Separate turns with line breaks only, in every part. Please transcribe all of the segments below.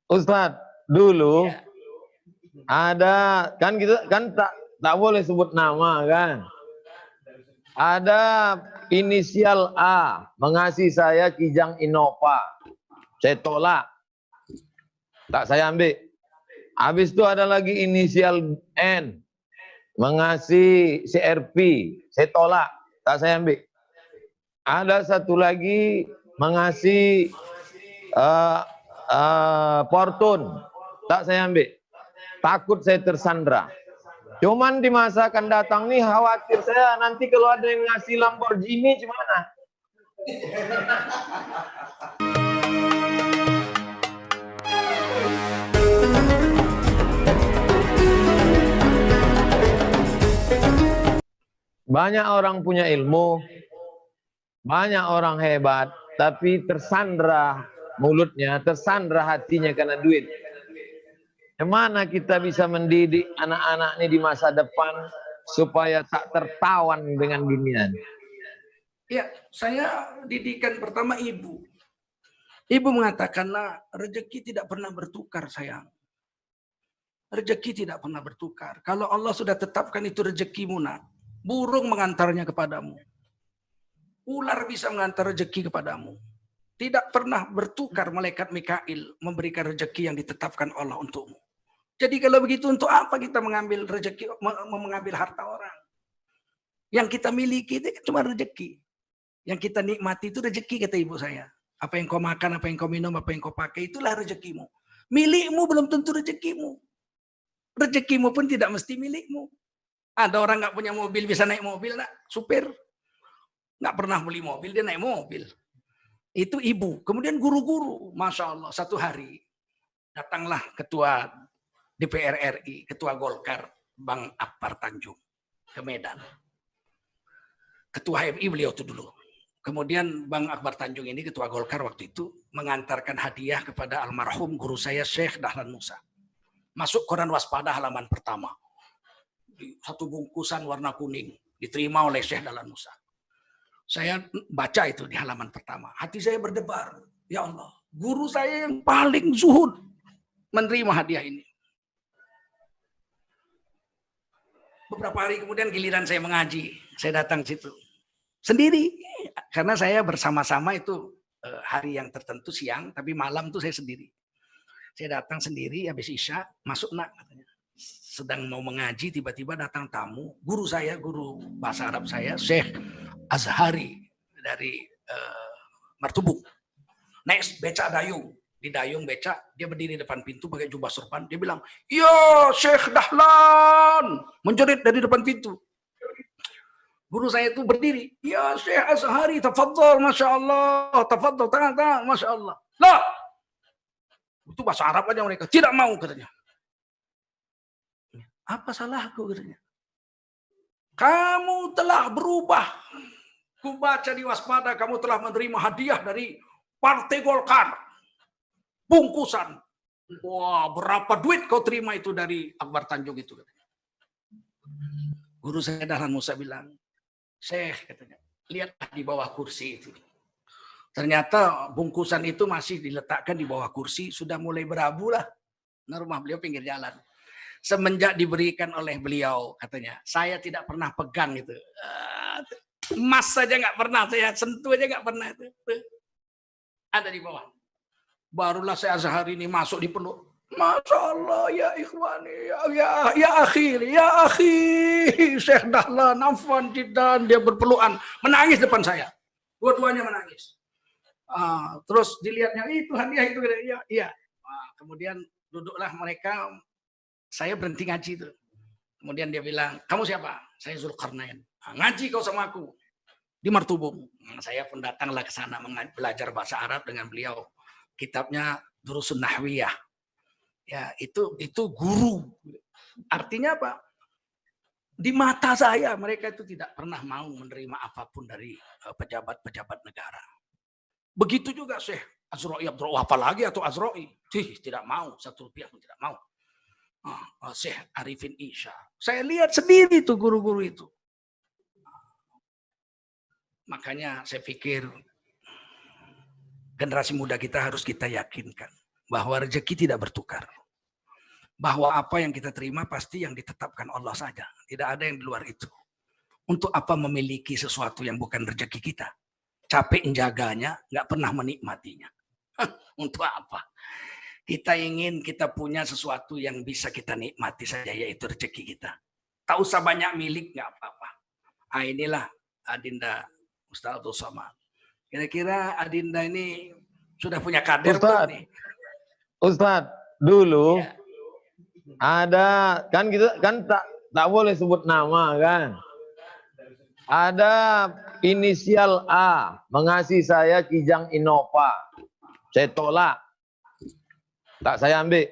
Ustadz, dulu
Ya.
ada kan kita kan tak boleh sebut nama kan. Ada inisial A mengasihi saya Kijang Innova. Saya tolak. Tak saya ambil. Habis itu ada lagi inisial N mengasihi CRP. Saya tolak. Tak saya ambil. Ada satu lagi mengasihi Fortune. Tak saya ambil. Takut saya tersandra. Cuman di masa akan datang nih khawatir saya nanti kalau ada yang ngasih Lamborghini gimana? Banyak orang punya ilmu, banyak orang hebat, tapi tersandra mulutnya, tersandra hatinya karena duit. Bagaimana kita bisa mendidik anak-anak ini di masa depan supaya tak tertawan dengan dunian?
Ya, saya didikan pertama ibu. Ibu mengatakan, "Nak, rezeki tidak pernah bertukar, sayang. Rezeki tidak pernah bertukar. Kalau Allah sudah tetapkan itu rezekimu, nak, burung mengantarnya kepadamu. Ular bisa mengantar rezeki kepadamu. Tidak pernah bertukar malaikat Mikail memberikan rezeki yang ditetapkan Allah untukmu. Jadi kalau begitu untuk apa kita mengambil rezeki, mengambil harta orang? Yang kita miliki itu cuma rezeki. Yang kita nikmati itu rezeki, kata ibu saya. Apa yang kau makan, apa yang kau minum, apa yang kau pakai, itulah rezekimu. Milikmu belum tentu rezekimu. Rezekimu pun tidak mesti milikmu. Ada orang nggak punya mobil bisa naik mobil, nak, supir. Nggak pernah beli mobil, dia naik mobil. Itu ibu. Kemudian guru-guru, Masya Allah, satu hari datanglah ketua DPR RI, ketua Golkar, Bang Akbar Tanjung ke Medan. Ketua HMI beliau itu dulu. Kemudian Bang Akbar Tanjung ini, ketua Golkar waktu itu, mengantarkan hadiah kepada almarhum guru saya, Syekh Dahlan Musa. Masuk koran Waspada halaman pertama. Satu bungkusan warna kuning, diterima oleh Syekh Dahlan Musa. Saya baca itu di halaman pertama. Hati saya berdebar. Ya Allah, guru saya yang paling zuhud menerima hadiah ini. Beberapa hari kemudian giliran saya mengaji. Saya datang situ. Sendiri. Karena saya bersama-sama itu hari yang tertentu siang, tapi malam itu saya sendiri. Saya datang sendiri, habis Isya, masuk, nak, katanya. Sedang mau mengaji, tiba-tiba datang tamu. Guru saya, guru bahasa Arab saya, Syekh Azhari dari Martubung. Naik beca dayung. Di dayung beca, dia berdiri depan pintu pakai jubah sorban. Dia bilang, "Ya Syekh Dahlan." Menjerit dari depan pintu. Guru saya itu berdiri. "Ya Syekh Azhari, tafadhol, Masya Allah. Tafadhol, tangan, Masya Allah." Lah! Itu bahasa Arab aja mereka. Tidak mau, katanya. Apa salahku, katanya. Kamu telah berubah. Ku baca di Waspada, kamu telah menerima hadiah dari Partai Golkar. Bungkusan. Wah, berapa duit kau terima itu dari Akbar Tanjung itu? Guru saya Dahlan Musa bilang, "Syekh," katanya, "lihatlah di bawah kursi itu." Ternyata bungkusan itu masih diletakkan di bawah kursi, sudah mulai berabu lah. Nah, rumah beliau pinggir jalan. Semenjak diberikan oleh beliau, katanya, saya tidak pernah pegang itu. Emas saja nggak pernah, saya sentuh aja nggak pernah itu. Ada di bawah. Barulah saya Azhari ini masuk di peluk. Masya Allah, ya ikhwani, ya akhi, Syekh Dahlan, afwan jiddan, dia berpelukan, menangis depan saya. Dua-duanya menangis. Terus dilihatnya, itu hadiah itu, iya. Kemudian duduklah mereka, saya berhenti ngaji itu. Kemudian dia bilang, "Kamu siapa?" "Saya Zulkarnain." "Ngaji kau sama aku di Martubung." Saya pun datanglah ke sana belajar bahasa Arab dengan beliau. Kitabnya Durusun Nahwiyah. Ya, itu guru. Artinya apa? Di mata saya mereka itu tidak pernah mau menerima apapun dari pejabat-pejabat negara. Begitu juga Syekh Azra'i Abdul Wahab, apalagi atau Azra'i, tidak mau, satu rupiah pun tidak mau. Syekh Arifin Isya. Saya lihat sendiri itu guru-guru itu. Makanya saya pikir generasi muda kita harus kita yakinkan. bahwa rezeki tidak bertukar. Bahwa apa yang kita terima pasti yang ditetapkan Allah saja. Tidak ada yang di luar itu. Untuk apa memiliki sesuatu yang bukan rezeki kita? Capek menjaganya, nggak pernah menikmatinya. Untuk apa? Kita ingin kita punya sesuatu yang bisa kita nikmati saja, yaitu rezeki kita. Tak usah banyak milik, nggak apa-apa. Ah, inilah Adinda Ustaz Abdul Somad. Kira-kira Adinda ini sudah punya kader
Ustaz,
nih?
Ustaz, dulu
Ya.
ada kan kita kan tak boleh sebut nama kan. Ada inisial A mengasihi saya Kijang Innova. Saya tolak. Tak saya ambil.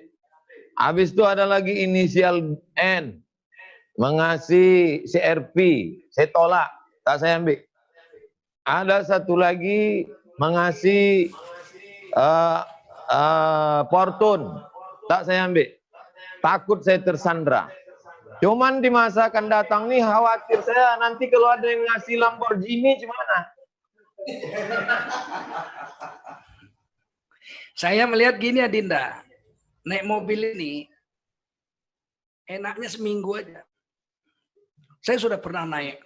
Habis itu ada lagi inisial N mengasihi CRP. Saya tolak. Tak saya ambil. Ada satu lagi mengasihi Fortune. Tak saya ambil. Takut saya tersandra. Cuman di masa akan datang nih khawatir saya nanti kalau ada yang ngasih Lamborghini gimana?
Saya melihat gini Adinda, naik mobil ini enaknya seminggu aja. Saya sudah pernah naik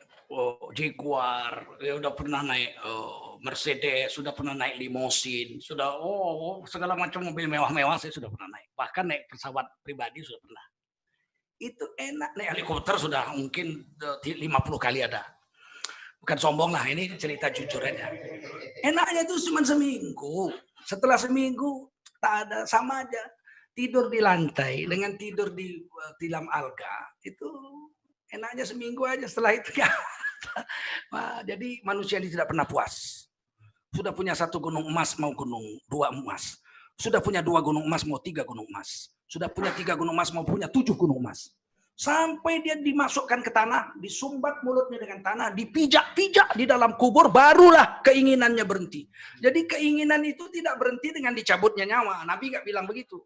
Jaguar, ya udah pernah naik Mercedes, sudah pernah naik limosin, sudah segala macam mobil mewah-mewah saya sudah pernah naik. Bahkan naik pesawat pribadi sudah pernah. Itu enak, naik helikopter sudah mungkin 50 kali ada. Bukan sombong lah, ini cerita jujur aja. Enaknya itu cuma seminggu. Setelah seminggu tak ada, sama aja. Tidur di lantai dengan tidur di tilam alga itu enaknya seminggu aja. Setelah itu ya. Nah, jadi manusia ini tidak pernah puas. Sudah punya 1 gunung emas mau gunung 2 emas. Sudah punya 2 gunung emas mau 3 gunung emas. Sudah punya 3 gunung emas mau punya 7 gunung emas. Sampai dia dimasukkan ke tanah, disumbat mulutnya dengan tanah, dipijak-pijak di dalam kubur, barulah keinginannya berhenti. Jadi keinginan itu tidak berhenti dengan dicabutnya nyawa. Nabi nggak bilang begitu.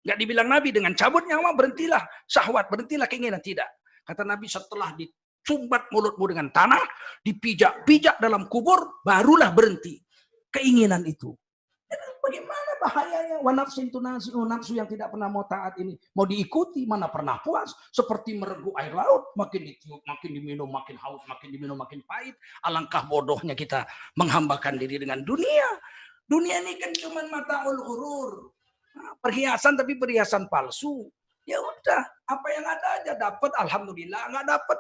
Nggak dibilang Nabi dengan cabut nyawa berhentilah syahwat, berhentilah keinginan. Tidak. Kata Nabi setelah disumbat mulutmu dengan tanah, dipijak-pijak dalam kubur, barulah berhenti keinginan itu. Bagaimana bahayanya nafsu yang tidak pernah mau taat ini, mau diikuti mana pernah puas, seperti meregu air laut, makin ditiup makin diminum makin haus, makin diminum makin pahit. Alangkah bodohnya kita menghambakan diri dengan dunia. Dunia ini kan cuma mataul ghurur, perhiasan tapi perhiasan palsu. Ya udah, apa yang ada aja dapat, alhamdulillah. Nggak dapat,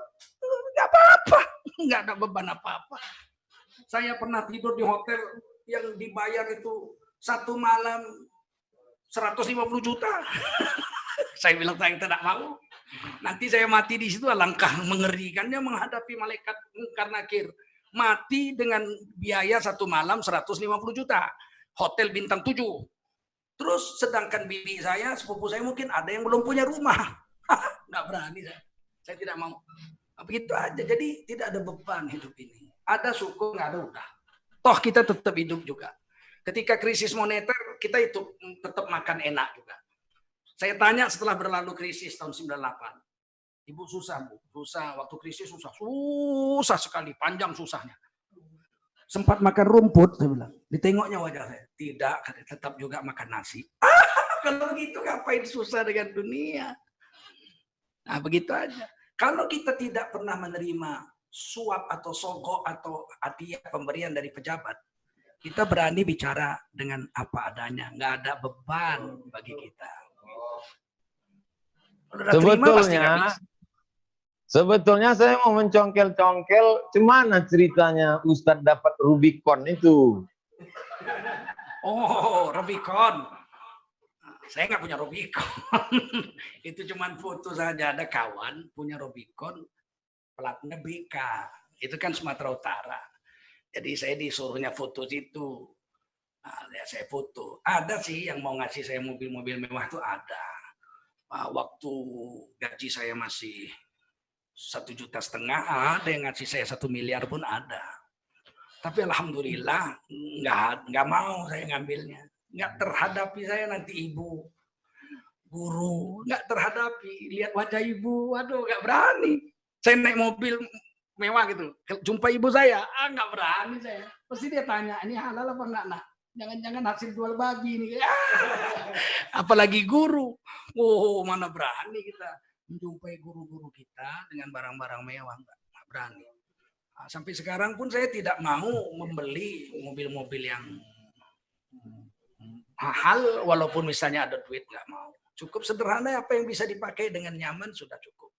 nggak apa-apa, nggak ada beban apa-apa. Saya pernah tidur di hotel yang dibayar itu 1 malam 150 juta. Saya bilang saya tidak mau. Nanti saya mati di situ, alangkah mengerikannya menghadapi malaikat Munkar Nakir. Mati dengan biaya 1 malam 150 juta. Hotel bintang 7. Terus sedangkan bibi saya, sepupu saya mungkin ada yang belum punya rumah. Nggak berani saya. Saya tidak mau. Begitu aja. Jadi tidak ada beban hidup ini. Ada syukur, nggak ada udah. Toh kita tetap hidup juga. Ketika krisis moneter, kita itu tetap makan enak juga. Saya tanya setelah berlalu krisis tahun 98. Ibu susah, Bu. Susah, waktu krisis susah. Susah sekali, panjang susahnya. Sempat makan rumput, saya bilang. Ditengoknya wajah saya. Tidak, tetap juga makan nasi. Kalau begitu ngapain susah dengan dunia? Nah, begitu aja. Kalau kita tidak pernah menerima suap atau sogok atau hadiah pemberian dari pejabat, kita berani bicara dengan apa adanya, nggak ada beban bagi kita.
Sebetulnya saya mau mencongkel-congkel, gimana ceritanya Ustadz dapat Rubicon itu?
Oh, Rubicon. Saya nggak punya Rubicon. Itu cuma foto saja. Ada kawan punya Rubicon, platnya BK. Itu kan Sumatera Utara. Jadi saya disuruhnya foto situ. Nah, ya saya foto. Ada sih yang mau ngasih saya mobil-mobil mewah itu ada. Waktu gaji saya masih 1,5 juta, ada yang ngasih saya 1 miliar pun ada. Tapi alhamdulillah nggak mau saya ngambilnya. Nggak terhadapi saya nanti ibu, guru, nggak terhadapi. Lihat wajah ibu, waduh nggak berani. Saya naik mobil mewah gitu, jumpa ibu saya, nggak berani saya. Pasti dia tanya, ini halal apa enggak nak? Jangan-jangan hasil jual babi nih. Apalagi guru. Oh, mana berani kita menjumpai guru-guru kita dengan barang-barang mewah. Nggak berani. Nah, sampai sekarang pun saya tidak mau membeli mobil-mobil yang mahal, walaupun misalnya ada duit, nggak mau. Cukup sederhana, apa yang bisa dipakai dengan nyaman sudah cukup.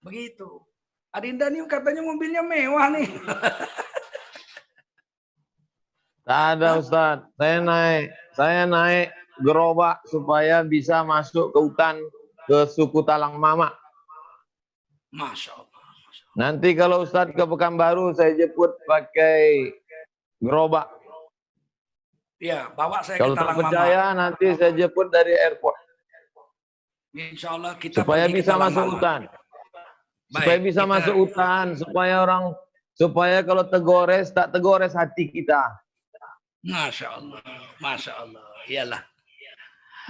Begitu. Adinda nih katanya mobilnya mewah nih.
Tak ada Ustaz. Saya naik gerobak supaya bisa masuk ke hutan ke suku Talang Mama.
Masya Allah.
Nanti kalau Ustaz ke Pekanbaru saya jemput pakai gerobak.
Ya, bawa saya
Kalau
ke
tak
Talang
percaya
Mama.
nanti saya jemput dari airport.
Insya Allah kita
Supaya
pergi ke
bisa
Talang
masuk
Mama.
hutan.
Baik,
Supaya bisa
kita...
masuk hutan, supaya kalau tegores tak tegores hati kita.
Masya Allah, Masya Allah, iyalah.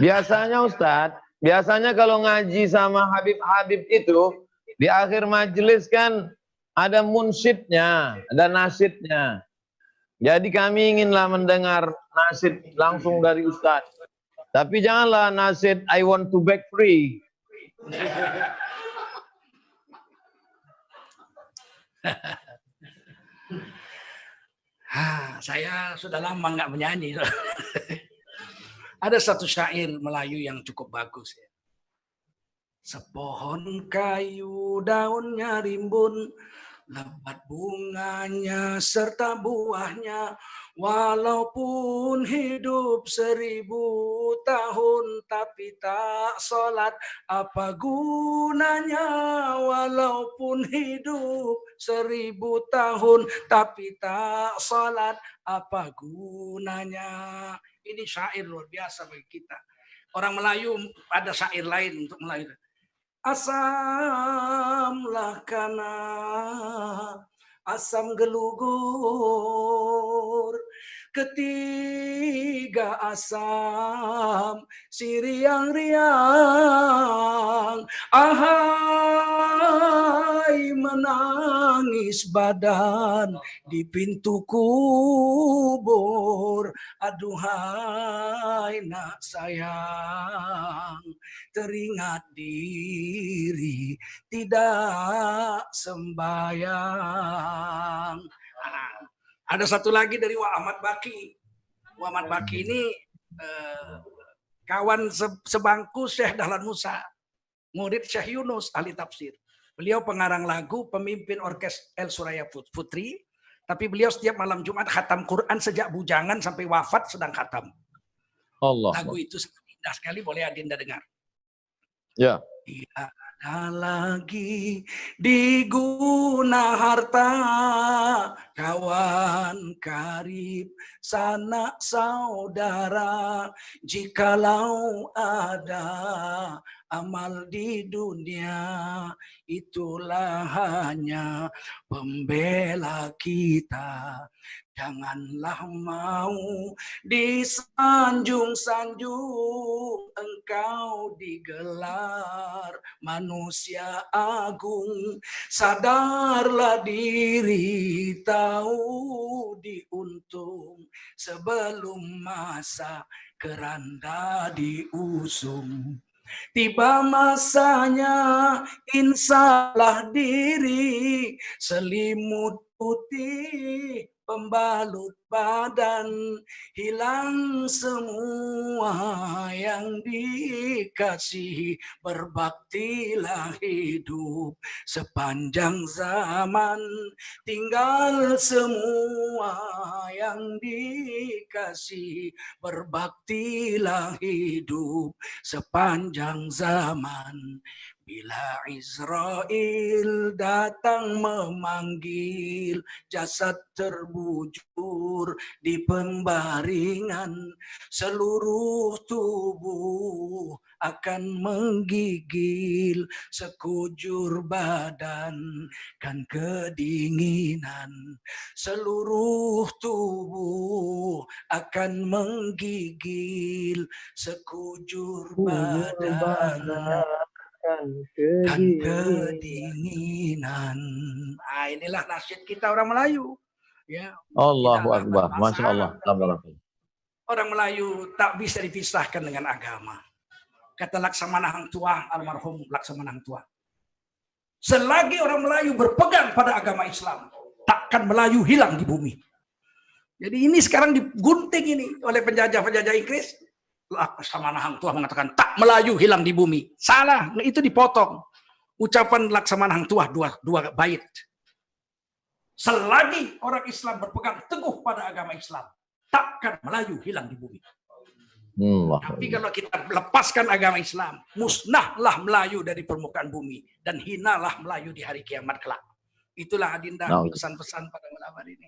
Biasanya Ustadz, biasanya kalau ngaji sama Habib-Habib itu, di akhir majelis kan ada munsyidnya, ada nasyidnya. Jadi kami inginlah mendengar nasyid langsung dari Ustadz. Tapi janganlah nasyid I want to beg free.
Saya sudah lama nggak menyanyi. Ada satu syair Melayu yang cukup bagus. Ya. Sepohon kayu daunnya rimbun, lebat bunganya serta buahnya, walaupun hidup 1000 tahun tapi tak sholat, apa gunanya? Walaupun hidup 1000 tahun tapi tak sholat, apa gunanya? Ini syair luar biasa bagi kita. Orang Melayu ada syair lain untuk Melayu. Asamlah kana, asam gelugur, ketiga asam si riang-riang, ahai menangis badan di pintu kubur, aduhai nak sayang, teringat diri tidak sembayang. Ada satu lagi dari Wah Ahmad Baki. Wah Ahmad Baki ini kawan sebangku Syekh Dahlan Musa, murid Syekh Yunus ahli tafsir. Beliau pengarang lagu, pemimpin orkes El Suraya Putri, tapi beliau setiap malam Jumat khatam Quran sejak bujangan sampai wafat sedang khatam.
Allah.
Lagu itu indah sekali, boleh Adinda dengar.
Ya.
Tiada lagi diguna harta, kawan karib sanak saudara, jikalau ada amal di dunia, itulah hanya pembela kita. Janganlah mau disanjung-sanjung, engkau digelar manusia agung. Sadarlah diri, tahu diuntung, sebelum masa keranda diusung. Tiba masanya insyalah diri, selimut putih pembalut badan, hilang semua yang dikasihi, berbaktilah hidup sepanjang zaman, tinggal semua yang dikasihi, berbaktilah hidup sepanjang zaman. Bila Israel datang memanggil, jasad terbujur di pembaringan, seluruh tubuh akan menggigil, sekujur badan kan kedinginan, seluruh tubuh akan menggigil, sekujur badan kan kedinginan. Nah, inilah nasyid kita orang Melayu. Ya.
Allahu Akbar. Masya Allah.
orang Melayu tak bisa dipisahkan dengan agama. Kata Laksamana Hang Tuah, almarhum Laksamana Hang Tuah. Selagi orang Melayu berpegang pada agama Islam, takkan Melayu hilang di bumi. Jadi ini sekarang digunting ini oleh penjajah-penjajah Inggris. Laksamana Hang Tuah mengatakan tak Melayu hilang di bumi. Salah, itu dipotong. Ucapan Laksamana Hang Tuah dua bait. Selagi orang Islam berpegang teguh pada agama Islam, takkan Melayu hilang di bumi. Tapi kalau kita lepaskan agama Islam, musnahlah Melayu dari permukaan bumi dan hinalah Melayu di hari kiamat kelak. Itulah Adinda pesan-pesan pada malam hari ini.